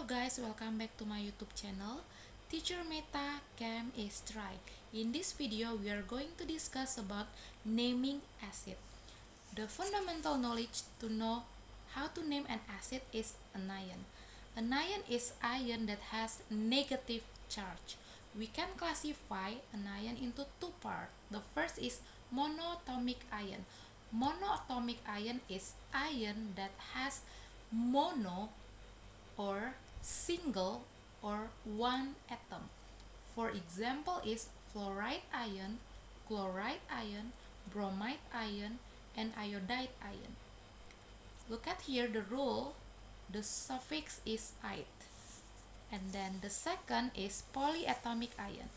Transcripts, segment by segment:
guys, welcome back to my YouTube channel, Teacher Meta Chem-is-try. In this video, we are going to discuss about naming acid. The fundamental knowledge to know how to name an acid is anion. Anion is ion that has negative charge. We can classify anion into two parts. The first is monatomic ion. Monoatomic ion is ion that has mono or single or one atom. For example is fluoride ion, chloride ion, bromide ion, and iodide ion. Look at here the rule, the suffix is "ite." And then the second is polyatomic ion.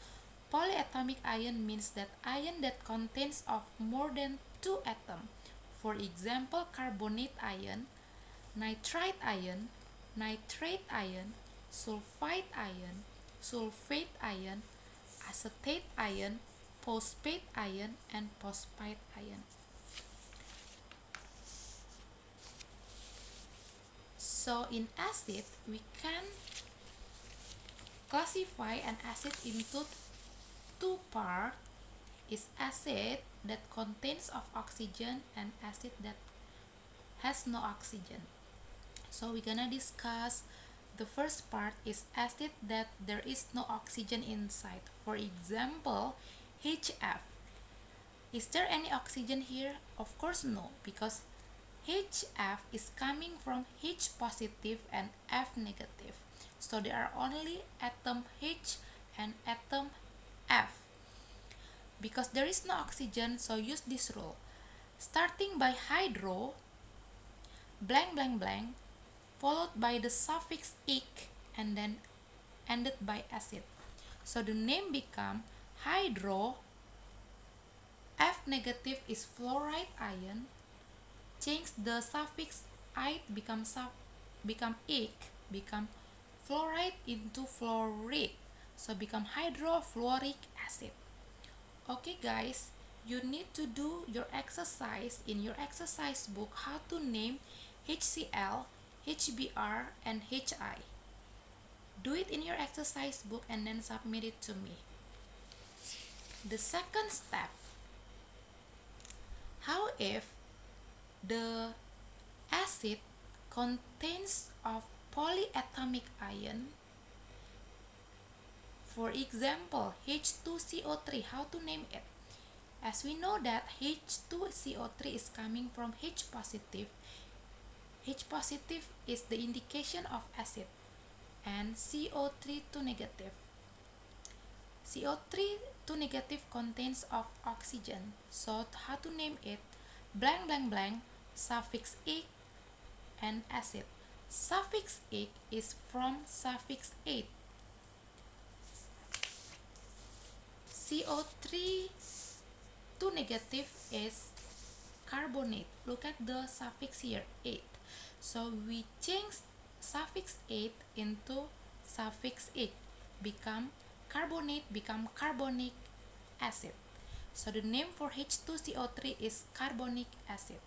Polyatomic ion means that ion that contains of more than two atoms. For example, carbonate ion, nitrite ion, nitrate ion, sulfide ion, sulfate ion, acetate ion, phosphate ion, and phosphide ion. So in acid, we can classify an acid into two parts, is acid that contains of oxygen and acid that has no oxygen. So we're gonna discuss the first part is acid that there is no oxygen inside. For example, HF. Is there any oxygen here? Of course no, because HF is coming from H positive and F negative. So there are only atom H and atom F. Because there is no oxygen, so use this rule. Starting by hydro, blank blank blank, followed by the suffix "ic" and then ended by acid. So the name become hydro, F negative is fluoride ion, change the suffix "ite" become "ic", become fluoride into fluoric, so become hydrofluoric acid. Okay guys, you need to do your exercise in your exercise book how to name HCl, HBr, and HI. Do it in your exercise book and then submit it to me. The second step, how if the acid contains of polyatomic ion? For example, H2CO3, how to name it? As we know that H2CO3 is coming from H positive. H positive is the indication of acid, and CO3 2 negative. CO3 2 negative contains of oxygen. So how to name it? Blank blank blank, suffix "ic" and acid. Suffix "ic" is from suffix "ate". CO3 2 negative is carbonate. Look at the suffix here, "ate". So we change suffix "ate" into suffix "ic", become carbonate, become carbonic acid. So the name for H2CO3 is carbonic acid.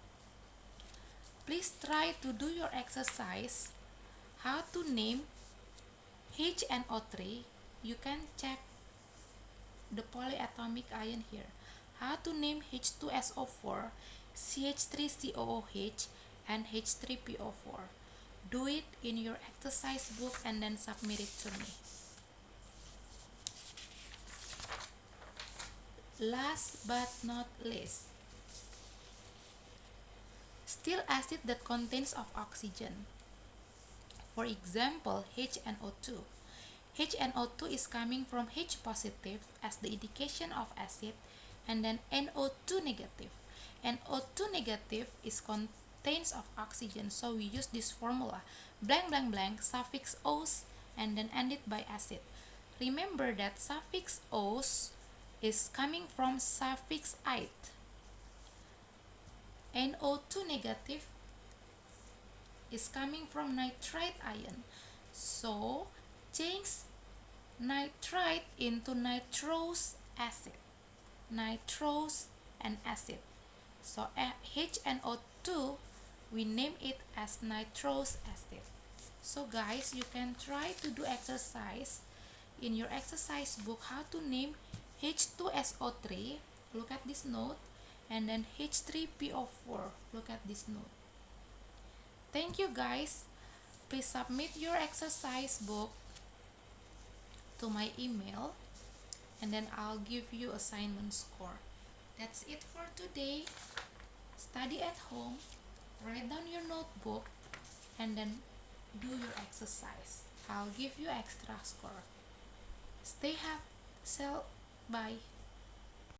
Please try to do your exercise how to name HNO3. You can check the polyatomic ion here. How to name H2SO4, CH3COOH, and H3PO4. Do it in your exercise book and then submit it to me. Last but not least, still acid that contains of oxygen. For example, HNO2. HNO2 is coming from H positive as the indication of acid, and then NO2 negative. NO2 negative is contains of oxygen, so we use this formula, blank blank blank, suffix "-ose", and then end it by acid. Remember that suffix "-ose" is coming from suffix "-ite". NO2 negative is coming from nitrite ion, so change nitrite into nitrous acid, nitrous and acid. So HNO2, we name it as nitrous acid. So guys, you can try to do exercise in your exercise book how to name H2SO3. Look at this note. And then H3PO4. Look at this note. Thank you guys. Please submit your exercise book to my email, and then I'll give you assignment score. That's it for today. Study at home, write down your notebook, and then do your exercise. I'll give you extra score. Stay happy. Bye.